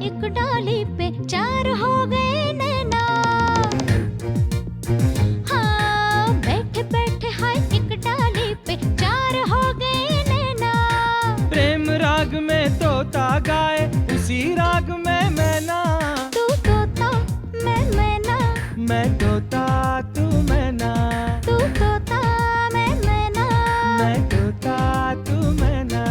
एक डाली पे चार हो गए नैना। हाँ, बैठे बैठे हाय एक डाली पे चार हो गए नैना। प्रेम राग में तोता गाए उसी राग में मैना। तू तोता मैं मैना, मैं तोता तू मैना। तू तोता मैं मैना, मैं तोता तू मैना।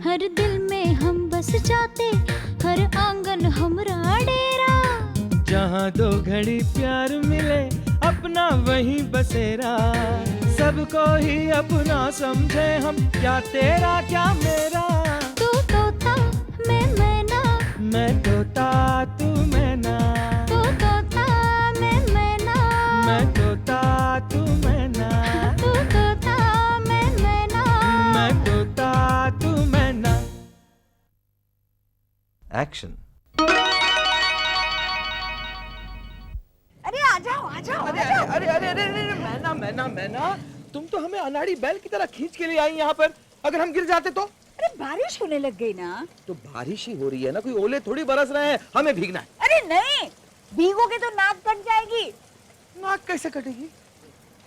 हर दिल में हम बस जाते, हर आंगन हमरा डेरा। जहाँ दो घड़ी प्यार मिले अपना वही बसेरा। सबको ही अपना समझे हम, क्या तेरा क्या मेरा। तू तोता मैं मैना, मैं तोता तू मैना। तू तोता मैं मैना, मैं तोता तू मैना। तू तोता मैं मैना। मैं तोता तू मैना। एक्शन। अरे आ जाओ आ जाओ। अरे अरे अरे अरे अरे मैना मैना मैना, तुम तो हमें अनाड़ी बैल की तरह खींच के लिए आई यहाँ पर। अगर हम गिर जाते तो? अरे बारिश होने लग गई ना। तो बारिश ही हो रही है ना, कोई ओले थोड़ी बरस रहे हैं, हमें भीगना है। अरे नहीं, भीगोगे तो नाक कट जाएगी। नाक कैसे कटेगी?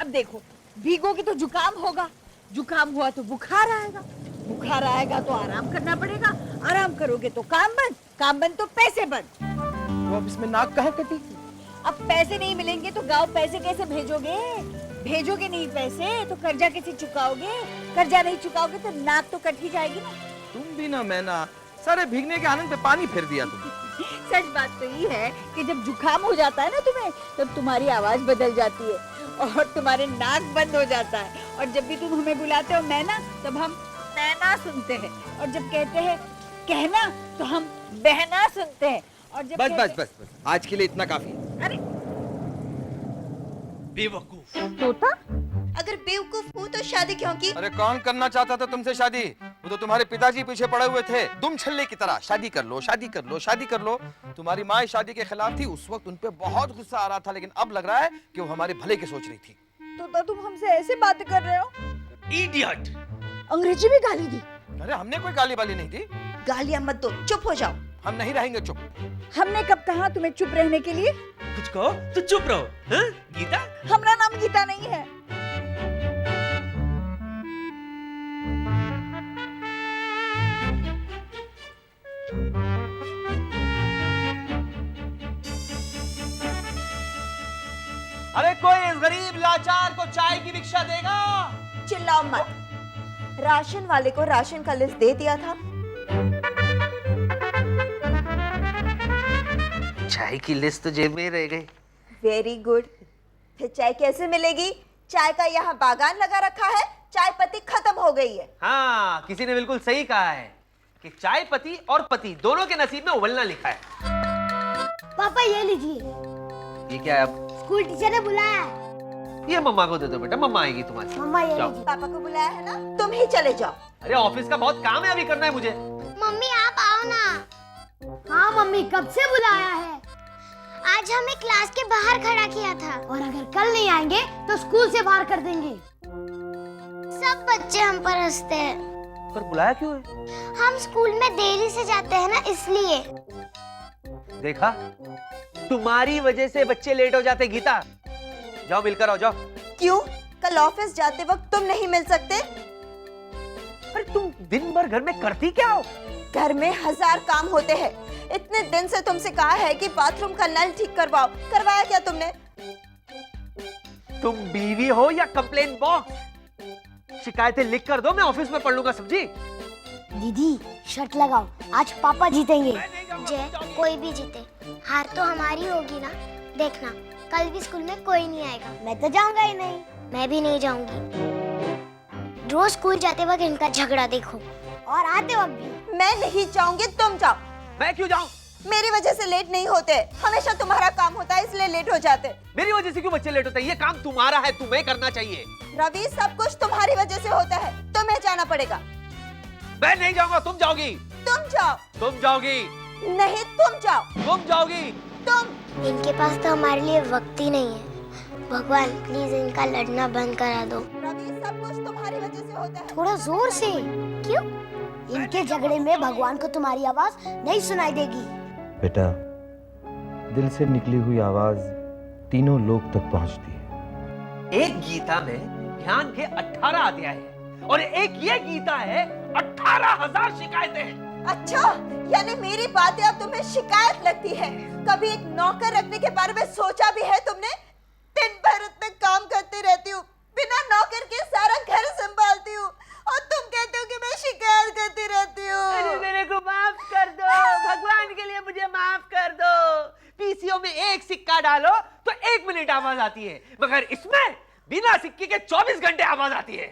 अब देखो, भीगोगे तो जुकाम होगा, जुकाम हुआ तो बुखार आएगा, बुखार आएगा तो आराम करना पड़ेगा, आराम करोगे तो काम बंद तो पैसे बंद। तो अब इसमें नाक कहाँ कटी? अब पैसे नहीं मिलेंगे तो गांव पैसे कैसे भेजोगे? भेजोगे नहीं पैसे तो कर्जा कैसे चुकाओगे? कर्जा नहीं चुकाओगे तो नाक तो कट ही जाएगी ना। तुम भी ना मैना, सारे भीगने के आनंद पे पानी फेर दिया तुम। सच बात तो ये है कि जब जुकाम हो जाता है ना तुम्हें, तब तुम्हारी आवाज बदल जाती है और तुम्हारे नाक बंद हो जाता है। और जब भी तुम हमें बुलाते हो मैना, तब हम नैना सुनते हैं, और जब कहते हैं कहना तो हम बहना सुनते हैं। और जब बस बस बस बस, आज के लिए इतना काफी है। अरे बेवकूफ। तोता, अगर बेवकूफ हूँ तो शादी क्यों की? अरे कौन करना चाहता था तुमसे शादी? वो तो तुम्हारे पिताजी पीछे पड़े हुए थे दुम छल्ले की तरह। शादी कर लो, शादी कर लो, शादी कर लो। तुम्हारी माँ इस शादी के खिलाफ थी, उस वक्त उनपे बहुत गुस्सा आ रहा था, लेकिन अब लग रहा है कि वो हमारे भले की सोच रही थी। तोता तुम हमसे ऐसे बातें कर रहे हो? इडियट। अंग्रेजी में गाली दी? अरे हमने कोई गाली वाली नहीं दी। गालियां मत दो, चुप हो जाओ। हम नहीं रहेंगे चुप। हमने कब कहा तुम्हें चुप रहने के लिए? कुछ कहो तो चुप रहो। हाँ? गीता? हमारा नाम गीता नहीं है। अरे कोई इस गरीब लाचार को चाय की भिक्षा देगा? चिल्लाओ मत। राशन वाले को राशन का लिस्ट दे दिया था। चाय की लिस्ट तो जेब में ही रह गई। Very good. फिर चाय कैसे मिलेगी? चाय का यहाँ बागान लगा रखा है, चाय पत्ती खत्म हो गई है। हाँ, किसी ने बिल्कुल सही कहा है कि चाय पति और पति दोनों के नसीब में उबलना लिखा है। पापा ये लीजिए, ये क्या है? अब स्कूल टीचर ने बुलाया है। ये मम्मा को दे दो बेटा, मम्मा आएगी तुम्हारी। मम्मा ये जाओ। लीजिए। पापा को बुलाया है ना, तुम ही चले जाओ। अरे ऑफिस का बहुत काम है, अभी करना है मुझे। मम्मी आप आओ ना। हाँ मम्मी, कब से बुलाया है? आज हमें क्लास के बाहर खड़ा किया था, और अगर कल नहीं आएंगे तो स्कूल से बाहर कर देंगे। सब बच्चे हम पर हंसते हैं। पर बुलाया क्यों है? हम स्कूल में देरी से जाते हैं ना, इसलिए। देखा, तुम्हारी वजह से बच्चे लेट हो जाते। गीता जाओ, मिलकर आओ, जाओ। क्यों? कल ऑफिस जाते वक्त तुम नहीं मिल सकते? अरे तुम दिन भर घर में करती क्या हो? घर में 1000 काम होते हैं। इतने दिन से तुमसे कहा है कि बाथरूम का नल ठीक करवाओ, करवाया क्या तुमने? तुम बीवी हो या कंप्लेन बॉक्स? शिकायतें लिख कर दो, मैं ऑफिस में पढ़ लूंगा। समझी? दीदी शर्त लगाओ, आज पापा जीतेंगे। जय, कोई भी जीते, हार तो हमारी होगी ना। देखना, कल भी स्कूल में कोई नहीं आएगा। मैं तो जाऊंगा ही नहीं। मैं भी नहीं जाऊंगी। रोज स्कूल जाते वक्त इनका झगड़ा देखो, और आते वक्त भी। मैं नहीं जाऊंगी, तुम जाओ। मैं क्यों जाऊं? मेरी वजह से लेट नहीं होते, हमेशा तुम्हारा काम होता है इसलिए लेट हो जाते। मेरी वजह से क्यों बच्चे लेट होते हैं? ये काम तुम्हारा है, तुम्हें करना चाहिए। रवि, सब कुछ तुम्हारी वजह से होता है, तुम्हें जाना पड़ेगा। मैं नहीं जाऊंगा, तुम जाओगी। तुम जाओ। तुम जाओगी। नहीं, तुम जाओ। तुम जाओगी। तुम। इनके पास तो हमारे लिए वक्त ही नहीं है। भगवान प्लीज इनका लड़ना बंद करा दो। रवि, सब कुछ तुम्हारी वजह से होता है। थोड़ा जोर से। क्यों? इनके झगड़े में भगवान को तुम्हारी आवाज नहीं सुनाई देगी। बेटा, दिल से निकली हुई आवाज तीनों लोक तक पहुंचती है। एक गीता में ज्ञान के 18 अध्याय है और एक ये गीता है 18,000 शिकायतें हैं। अच्छा, यानी मेरी बातें अब तुम्हें शिकायत लगती है? कभी एक नौकर रखने के बारे में सोचा भी है तुमने? दिन भर इतना काम करती रहती हूँ, बिना नौकर के सारा घर संभालती हूँ, और तुम कहते हो कि मैं शिकायत करती रहती हूँ। अरे मेरे को माफ कर दो, भगवान के लिए मुझे माफ कर दो। पीसीओ में एक सिक्का डालो तो 1 मिनट आवाज आती है, मगर इसमें बिना सिक्के के 24 घंटे आवाज आती है।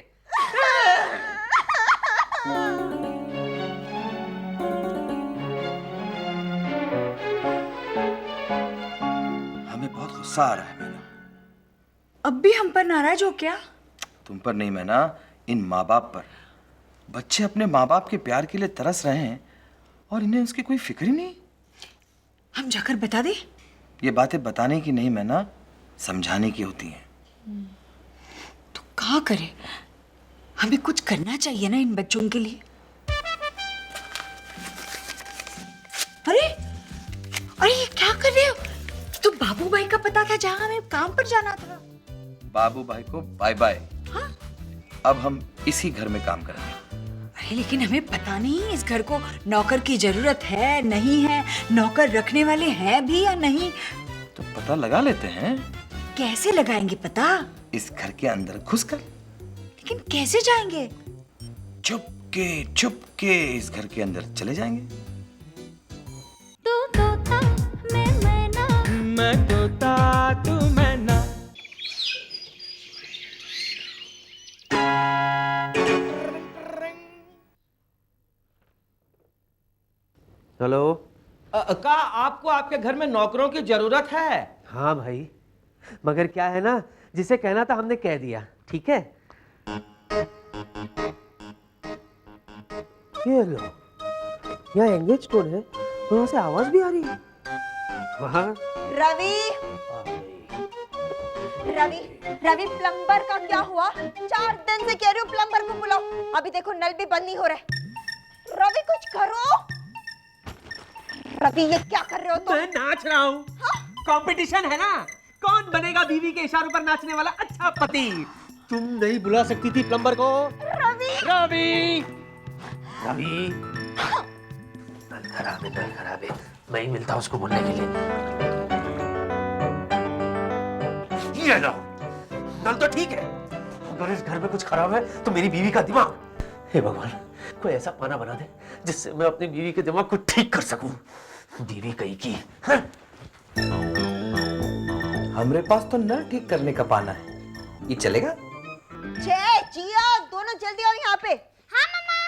हमें बहुत गुस्सा आ रहा है मैना। अब भी हम पर नाराज हो क्या? तुम पर नहीं मैना, इन माँ बाप पर। बच्चे अपने माँ बाप के प्यार के लिए तरस रहे हैं और इन्हें उसकी कोई फिक्र ही नहीं। हम जाकर बता दें? ये बातें बताने की नहीं मैना, समझाने की होती हैं। तो क्या करें? हमें कुछ करना चाहिए ना इन बच्चों के लिए। अरे अरे ये क्या कर रहे हो? तो बाबू भाई का पता था जहाँ हमें काम पर जाना था। बाबू भाई को बाय बाय। हाँ? अब हम इसी घर में काम करेंगे। अरे लेकिन हमें पता नहीं इस घर को नौकर की जरूरत है नहीं है, नौकर रखने वाले हैं भी या नहीं। तो पता लगा लेते हैं। कैसे लगाएंगे पता? इस घर के अंदर घुसकर। लेकिन कैसे जाएंगे? चुप के इस घर के अंदर चले जाएंगे। तू तोता मैं मैना, मैं तोता तू मैना। हेलो। का आपको आपके घर में नौकरों की जरूरत है? हाँ भाई, मगर क्या है ना, जिसे कहना था हमने कह दिया, ठीक है? ये लो, यहाँ एंगेज कोड है, वहाँ से आवाज भी आ रही है। वहाँ रवि, रवि, रवि, प्लम्बर का क्या हुआ? 4 दिन से कह रही हूँ प्लम्बर को बुलाओ, अभी देखो नल भी बंद नहीं हो रहा है। रवि कुछ करो। रवि ये क्या कर रहे हो तुम? मैं नाच रहा हूँ। कंपटीशन है ना, कौन बनेगा बीवी के इशारों पर नाचने वाला अच्छा पति? तुम नहीं बुला सकती थी प्लम्बर को? रवि, रवि, रवि, नल खराब है, मैं ही मिलता हूँ उसको बोलने के लिए। ये लो, नल तो ठीक है, अगर इस घर में कुछ खराब है तो मेरी बीवी का दिमाग। हे भगवान, कोई ऐसा पाना बना दे जिससे मैं अपनी बीवी के दिमाग को ठीक कर सकूं। बीवी कहीं की। हमारे पास तो नल ठीक करने का पाना है, ये चलेगा? जय जिया, दोनों जल्दी आओ यहाँ पे। हाँ मम्मा।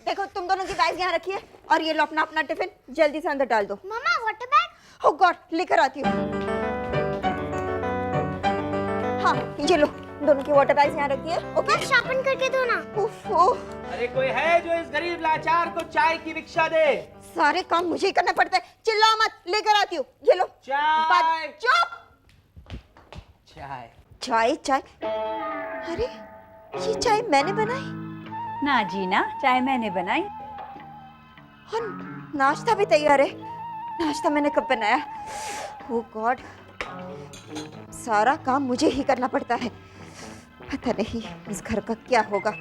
देखो तुम दोनों की बैग यहाँ रखिए और ये लो अपना अपना टिफिन जल्दी से अंदर डाल दो। मम्मा वाटर बैग? ओह गॉड, लेकर आती हूँ। हाँ ये लो, दोनों की वाटर बैग्स यहाँ रखिए। ओके, शार्पन करके दो ना। उफ, ओह, अरे कोई है जो इस गरीब लाचार को चाय की भिक्षा दे? सारे काम मुझे ही करना पड़ता है। चिल्लाओ मत, लेकर आती हूँ। ये लो चाय। चुप। चाय चाय चाय, अरे ये चाय मैंने बनाई ना जी ना, चाय मैंने बनाई। और नाश्ता भी तैयार है। नाश्ता मैंने कब बनाया? ओह गॉड, सारा काम मुझे ही करना पड़ता है। पता नहीं इस घर का क्या होगा,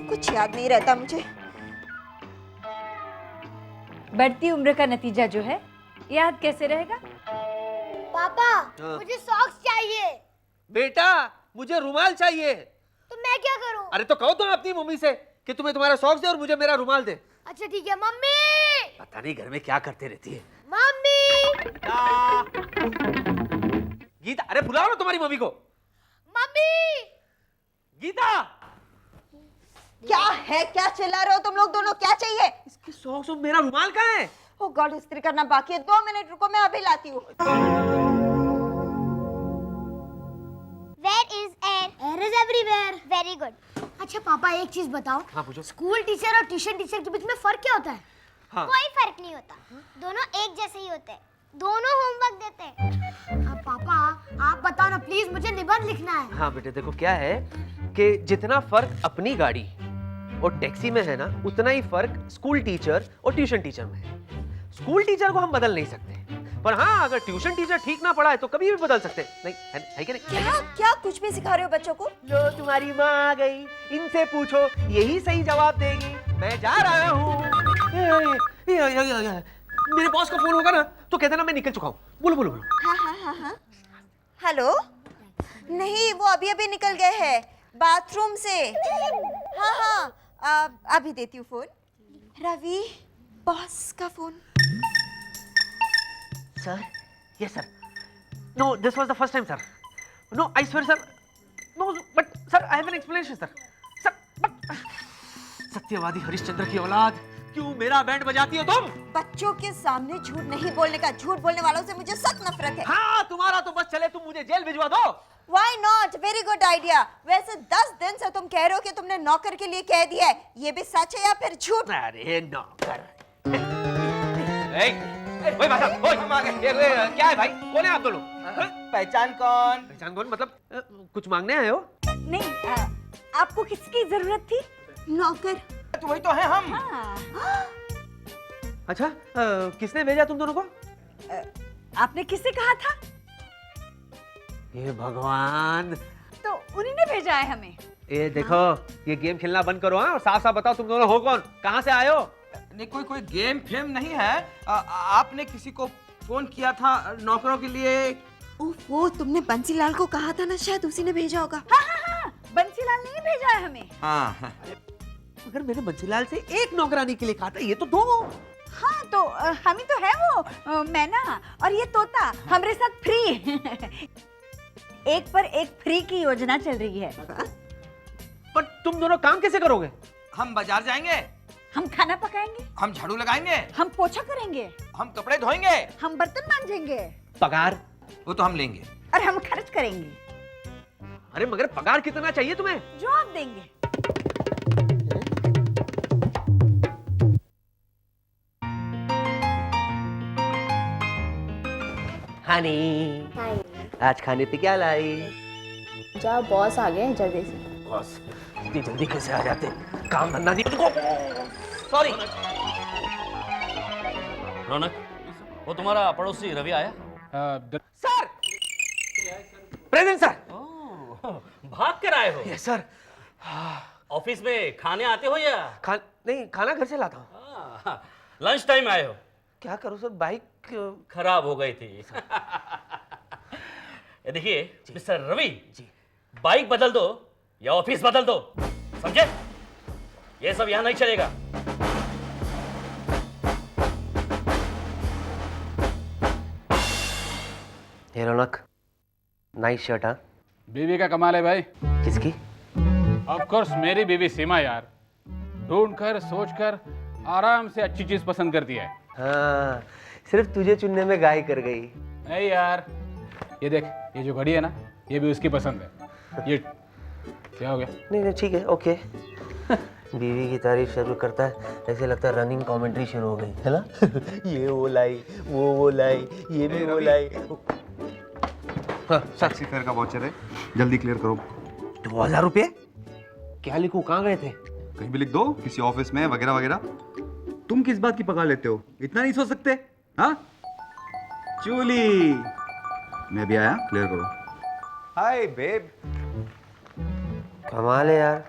कुछ याद नहीं रहता मुझे। बढ़ती उम्र का नतीजा जो है, याद कैसे रहेगा? पापा, मुझे सॉक्स चाहिए। बेटा, मुझे रुमाल चाहिए। तो मैं क्या करूं? अरे तो कहो तुम अपनी मम्मी से कि तुम्हें तुम्हारा सॉक्स दे और मुझे मेरा रुमाल दे। अच्छा ठीक है मम्मी। पता नहीं घर में क्या करते रहती है। मम्मी, गीता, अरे बुलाओ ना तुम्हारी मम्मी को। मम्मी। गीता, क्या है? क्या चिल्ला रहे हो तुम लोग दोनों? क्या चाहिए? इसके सॉक्स और मेरा रुमाल कहाँ है? ओह गॉड, इस्त्री करना बाकी है। 2 मिनट रुको, मैं अभी लाती हूँ। Where is air? Air is everywhere. Very good. अच्छा पापा एक चीज बताओ। हाँ पूछो। स्कूल टीचर और ट्यूशन टीचर के बीच में फर्क क्या होता है? हाँ। कोई फर्क नहीं होता, दोनों एक जैसे ही होते हैं, दोनों होमवर्क देते हैं। अब पापा आप बताओ ना प्लीज, मुझे निबंध लिखना है। हाँ बेटे देखो क्या है कि जितना फर्क अपनी गाड़ी और टैक्सी में है ना, उतना ही फर्क स्कूल टीचर और ट्यूशन टीचर में है। स्कूल टीचर को हम बदल नहीं सकते, पर हाँ अगर ट्यूशन टीचर ठीक ना पढ़ाए तो कभी भी बदल सकते हैं। नहीं है कि नहीं? क्या क्या कुछ भी सिखा रहे हो बच्चों को? लो तुम्हारी माँ आ गई, इनसे पूछो, यही सही जवाब देगी। मैं जा रहा हूँ। मेरे बॉस का फोन होगा ना तो कहते ना मैं निकल चुका हूँ। बोलो बोलो बोलो। हाँ। हेलो? नहीं, वो अभी अभी निकल गए हैं बाथरूम से। हाँ, अभी देती हूँ फोन। रवि, बॉस का phone. Sir, yes sir. No, this was the first time sir. No, I swear sir. No, but sir I have an explanation sir. Sir, but सत्यवादी हरिश्चंद्र की औलाद, क्यों मेरा बैंड बजाती हो तुम? बच्चों के सामने झूठ नहीं बोलने का। झूठ बोलने वालों से मुझे सख्त नफरत है। हाँ, तुम्हारा तो बस चले, तुम मुझे जेल भिजवा दो। Why not? Very good idea. वैसे 10 दिन से तुम कह रहे हो कि तुमने नौकर के लिए कह दिया है। ये भी सच है या फिर झूठ? अरे नौकर। ओए भाई साहब, ओए हम आ गए। क्या है भाई? कौन है आप दोनों? पहचान कौन? पहचान कौन मतलब? कुछ मांगने आए हो? नहीं, आपको किसकी जरूरत थी? नौकर। तो वही तो है हम। अच्छा, किसने भेजा तुम दोनों को? आपने किससे कहा था? हे भगवान, तो उन्हीं ने भेजा है हमें। ये देखो, ये गेम खेलना बंद करो हाँ, और साफ साफ बताओ तुम दोनों हो कौन, कहाँ से आए हो? नहीं, कोई गेम फेम नहीं है। आपने किसी को फोन किया था नौकरों के लिए? वो तुमने बंसीलाल को कहा था ना, शायद उसी ने भेजा होगा। हाँ, बंसीलाल ने ही भेजा है हमें। हाँ। अगर मैंने बंसीलाल से एक नौकरानी के लिए कहा था, ये तो दो। हाँ, तो हम ही तो है वो, मैना और ये तोता हमारे साथ फ्री। एक पर एक फ्री की योजना चल रही है। पर तुम दोनों काम कैसे करोगे? हम बाजार जाएंगे, हम खाना पकाएंगे, हम झाड़ू लगाएंगे, हम पोछा करेंगे, हम कपड़े धोएंगे, हम बर्तन मांजेंगे, पगार? वो तो हम लेंगे। और हम खर्च करेंगे। अरे मगर पगार कितना चाहिए तुम्हें? जो आप देंगे। हनी, आज खाने पे क्या लाई? जा, बॉस आ गए जल्दी से। बॉस इतनी जल्दी कैसे आ जाते? काम धंधा नहीं तुमको? सॉरी। रौनक, वो तुम्हारा पड़ोसी रवि आया? Sir, present sir. भाग कर आए हो? Yes sir. ऑफिस में खाने आते हो या? नहीं, खाना घर से लाता हूँ। लंच टाइम आए हो? क्या करूँ सर, बाइक खराब हो गई थी। ये देखिए मिस्टर रवि जी, बाइक बदल दो या ऑफिस बदल दो, समझे? ये सब यहाँ नहीं चलेगा। हे रौनक, नाइस शर्ट। हाँ, बीवी का कमाल है भाई। किसकी? ऑफ कोर्स मेरी बीवी सीमा यार, ढूंढ कर सोच कर आराम से अच्छी चीज पसंद करती है। हाँ, सिर्फ तुझे चुनने में गाय कर गई। नहीं यार, ये देख, ये जो घड़ी है ना, ये भी उसकी पसंद है। ये क्या हो गया? नहीं ठीक है, ओके। बीवी की तारीफ शुरू करता है, ऐसे लगता है रनिंग कमेंट्री शुरू हो गई है ना। ये वो लाई, वो लाई, ये भी वो लाई। टैक्सी फेयर का वाउचर है, जल्दी क्लियर करो। 2000 रुपये? क्या लिखूं, कहाँ गए थे? कहीं भी लिख दो, किसी ऑफिस में वगैरह वगैरह। तुम किस बात की पकड़ लेते हो, इतना नहीं सोच सकते? हाँ चूली, मैं भी आया, क्लियर करो। हाय बेब। कमाल है यार,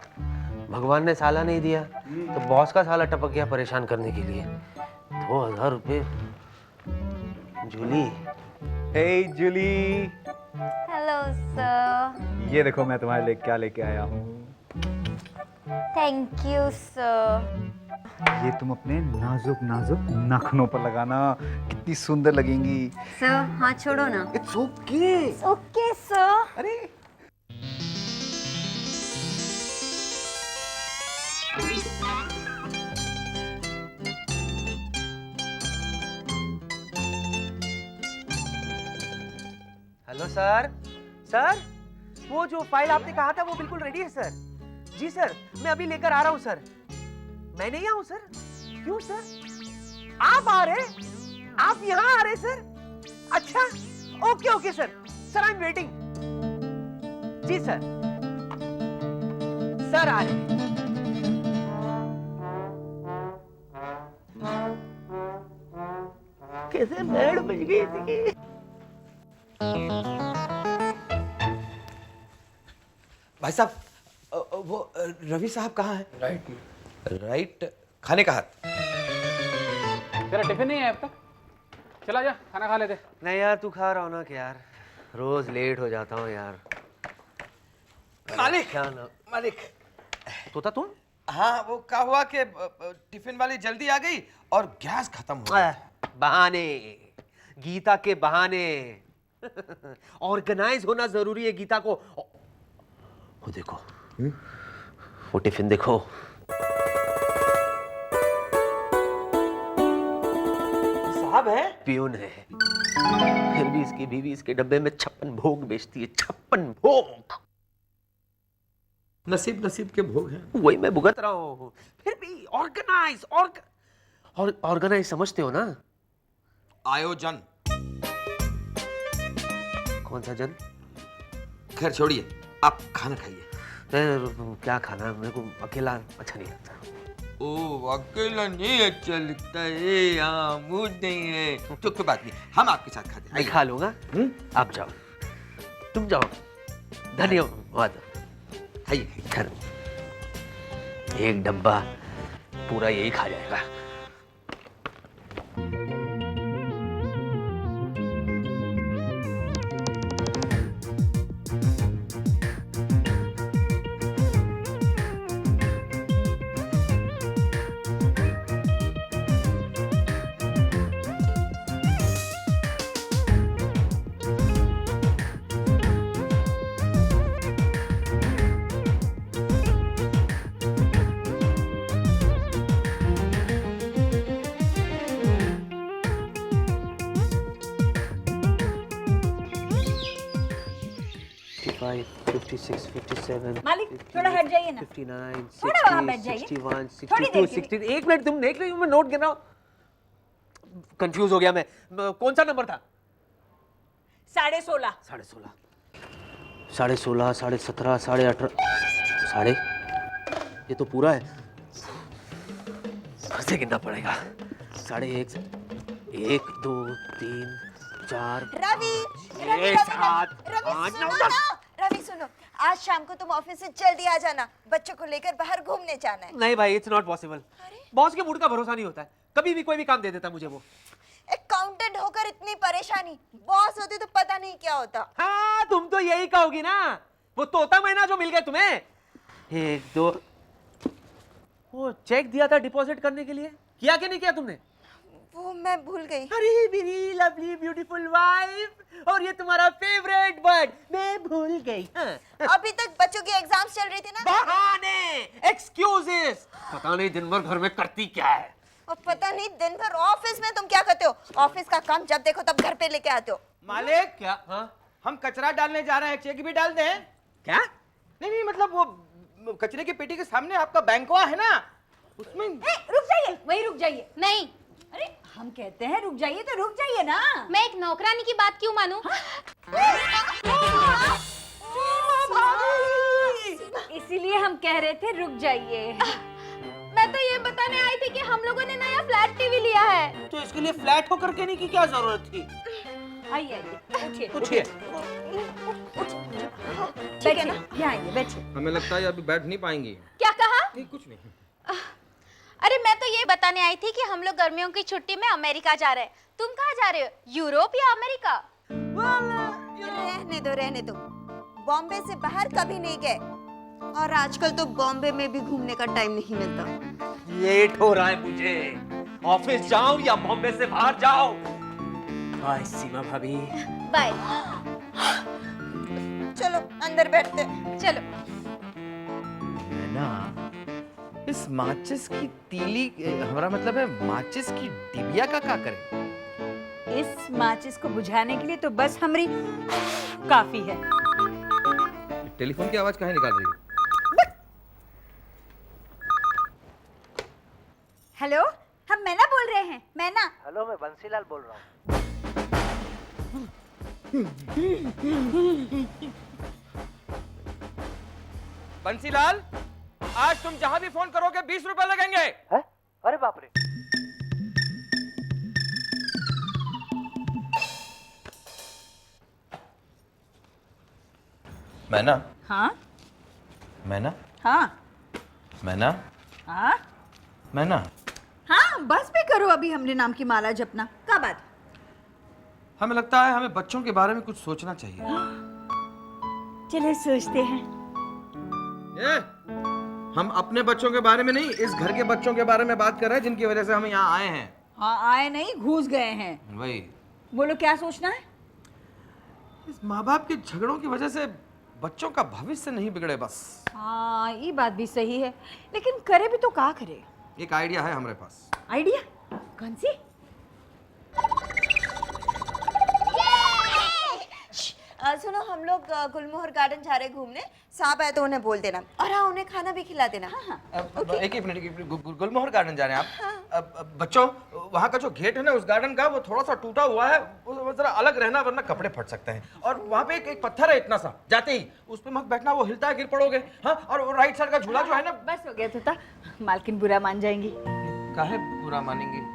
भगवान ने साला नहीं दिया तो बॉस का साला टपक गया परेशान करने के लिए। 2000 रुपये। Julie. Hey Julie. Hello sir. ये देखो मैं तुम्हारे लिए क्या लेके आया हूँ। Thank you sir. ये तुम अपने नाजुक नाजुक नाखूनों पर लगाना, कितनी सुंदर लगेंगी। सर हाथ छोड़ो ना। It's okay. Okay sir. अरे हेलो सर। सर, वो जो फाइल आपने कहा था वो बिल्कुल रेडी है सर। जी सर, मैं अभी लेकर आ रहा हूँ सर। मैं नहीं आऊँ सर? क्यों सर? आप आ रहे? आप यहाँ आ रहे सर? अच्छा, okay okay sir. Sir I am waiting. जी सर। सर आ रहे। कैसे बैंड बज गई थी। भाई साहब वो रवि साहब कहाँ है? राइट में। राइट खाने का हाथ। तेरा टिफिन नहीं है अब तक? चला जा खाना खा लेते। नहीं यार तू खा रौनक यार, रोज लेट हो जाता हूँ यार। मालिक क्या ना मालिक। तोता तुम? हाँ वो क्या हुआ कि टिफिन वाली जल्दी आ गई और गैस खत्म हो गया। बहाने, गीता के बहाने। ऑर्गेनाइज होना जरूरी है गीता को। वो देखो वो टिफिन देखो। साहब है? पियून है, फिर भी इसकी बीवी इसके डब्बे में 56 भोग बेचती है। 56 भोग। नसीब नसीब के भोग हैं। वही मैं भुगत रहा हूँ। फिर भी ऑर्गेनाइज ऑर्गेनाइज समझते हो ना? आयोजन। कौन सा जन? खैर छोड़िए, आप खाना खाइए। क्या खाना, मेरे को अकेला अच्छा नहीं लगता। ओ अकेला नहीं अच्छा लगता है, हाँ मूड नहीं है। तो कोई बात नहीं, हम आपके साथ खाते हैं। मैं खा लूंगा। आप जाओ, तुम जाओ। धन्यवाद। खाइए। खैर एक डब्बा पूरा यही खा जाएगा। मालिक थोड़ा हट जाइए ना। 59, थोड़ा वहाँ बैठ जाइए। 61, थोड़ी 62, देर के 63। एक मिनट तुम देख रही हो, मैं नोट गिन रहा हूँ। कंफ्यूज हो गया मैं। कौन सा नंबर था? 16.5 16.5 16.5 17.5 18.5 साढ़े, ये तो पूरा है। फिर से गिनना पड़ेगा। 1.5 1 2 3 4 रवि 7 8 9 10। रवि सुनो, आज शाम को तुम ऑफिस से जल्दी आ जाना, बच्चों को लेकर बाहर घूमने जाना है। नहीं भाई, इट्स नॉट पॉसिबल। बॉस के मूड का भरोसा नहीं होता है, कभी भी कोई भी काम दे देता मुझे वो। अकाउंटेंट होकर इतनी परेशानी, बॉस होते तो पता नहीं क्या होता। हाँ तुम तो यही कहोगी ना। वो तोता महीना जो मिल गया तुम्हें। 1 2 वो चेक दिया था डिपॉजिट करने के लिए, किया कि नहीं किया तुमने? वो मैं भूल गई। अरे मेरी लवली ब्यूटीफुल वाइफ, और ये तुम्हारा फेवरेट वर्ड, मैं भूल गई। हाँ। अभी तक बच्चों की एग्जाम्स चल रही थी ना। बहाने, एक्सक्यूजेस। पता नहीं दिन भर घर में करती क्या है। और पता नहीं दिन भर ऑफिस में तुम क्या करते हो। ऑफिस का काम जब देखो तब घर पे लेके आते हो। मालिक क्या? हाँ हम कचरा डालने जा रहे हैं, चेक भी डाल दें? क्या? नहीं नहीं, मतलब वो कचरे की पेटी के सामने आपका बैंकवा है ना, उसमें। रुक जाइए, वहीं रुक जाइए। नहीं, अरे हम कहते हैं रुक जाइए तो रुक जाइए ना। मैं एक नौकरानी की बात क्यों मानूं? इसीलिए हम कह रहे थे रुक जाइए। मैं तो ये बताने आई थी कि हम लोगों ने नया फ्लैट टीवी लिया है। तो इसके लिए फ्लैट होकर के नहीं की क्या जरूरत थी? आइए आइए, उठिए उठिए। बैठिए, यहाँ आइए बैठिए। हमें लगता है अभी बैठ नहीं पाएंगी। क्या कहा? नहीं कुछ नहीं। अरे मैं तो ये बताने आई थी कि हम लोग गर्मियों की छुट्टी में अमेरिका जा रहे हैं। तुम कहाँ जा रहे हो? यूरोप या अमेरिका? रहने दो। बॉम्बे से बाहर कभी नहीं गए, और आजकल तो बॉम्बे में भी घूमने का टाइम नहीं मिलता। लेट हो रहा है मुझे, ऑफिस जाओ या बॉम्बे से बाहर जाओ। बाय सीमा भाभी। बाय। चलो अंदर बैठते। चलो। ना इस माचिस की तीली, हमारा मतलब है माचिस की डिबिया का क्या करें? इस माचिस को बुझाने के लिए तो बस हमरी काफी है। टेलीफोन की आवाज कहाँ निकाल रही हो? हेलो, हम मैना बोल रहे हैं। मैना। हेलो, मैं बंसीलाल बोल रहा हूँ। बंसीलाल, आज तुम जहां भी फोन करोगे 20 रुपए लगेंगे। है? अरे बाप रे। मैना, हाँ मैना, हाँ मैना, हाँ मैना। हाँ, बस भी करो, अभी हमने नाम की माला जपना क्या बात। हमें लगता है हमें बच्चों के बारे में कुछ सोचना चाहिए। चले सोचते हैं। ये, हम अपने बच्चों के बारे में नहीं, इस घर के बच्चों के बारे में बात कर रहे हैं जिनकी वजह से हम यहाँ आए हैं। हाँ, आए नहीं, घुस गए हैं। वही। बोलो क्या सोचना है। इस माँ बाप के झगड़ों की वजह से बच्चों का भविष्य नहीं बिगड़े बस। हाँ, ये बात भी सही है, लेकिन करे भी तो क्या करे। एक आइडिया है हमारे पास। आइडिया? कौन सी? सुनो, हम लोग गुलमोहर गार्डन जा रहे हैं घूमने। सांप आए तो उन्हें बोल देना, और हाँ, उन्हें खाना भी खिला देना। एक ही मिनट, गुलमोहर गार्डन जा रहे हैं आप? बच्चों, वहाँ का जो गेट है ना उस गार्डन का, वो थोड़ा सा टूटा हुआ है, वो जरा अलग रहना वरना कपड़े फट सकते हैं। और वहाँ पे एक पत्थर है इतना सा, जाते ही उस पे मत बैठना, वो हिलता है, गिर पड़ोगे। हाँ, और राइट साइड का झूला जो है ना। बस हो गया तोता, मालकिन बुरा मान जाएंगी। काहे बुरा मानेंगी?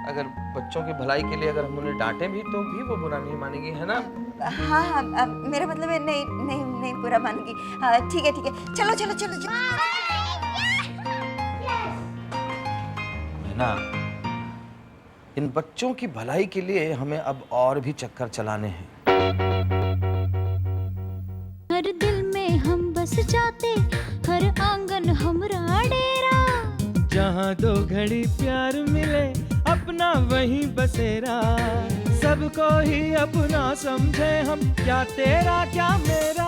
अगर बच्चों की भलाई के लिए अगर हम उन्हें डांटे भी तो भी वो बुरा नहीं मानेगी, है ना? हाँ हाँ, मेरा मतलब है नहीं नहीं नहीं, बुरा मानूंगी। ठीक है ठीक है, चलो चलो चलो चलो। ना, इन बच्चों की भलाई के लिए हमें अब और भी चक्कर चलाने हैं। हर दिल में हम बस जाते, हर आंगन हमरा डेरा। जहाँ दो घड़ी प्यार मिले, अपना वही बसेरा। सबको ही अपना समझे हम, क्या तेरा क्या मेरा।